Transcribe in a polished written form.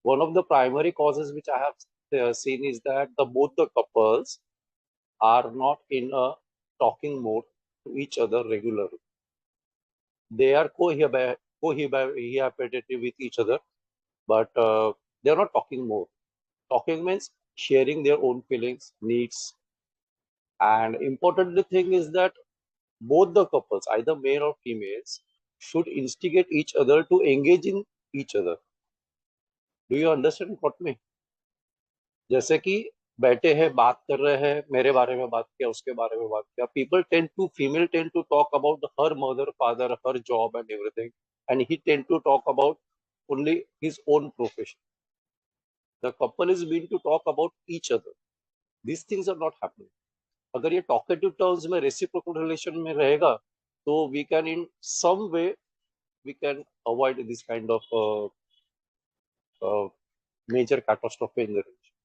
One of the primary causes which I have seen is that both the couples are not in a talking mode to each other regularly. They are cohabitative with each other, but they are not talking more. Talking means sharing their own feelings, needs, and important thing is that both the couples, either male or females, should instigate each other to engage in each other. Do you understand what me? जैसे कि बैठे हैं बात कर रहे हैं मेरे बारे में बात किया उसके बारे में बात किया people tend to female tend to talk about her mother father her job and everything and he tend to talk about only his own profession the couple is been to talk about each other this things are not happening अगर ये talkative terms में reciprocal relation में रहेगा तो we can in some way we can avoid this kind of major catastrophe in the relationship.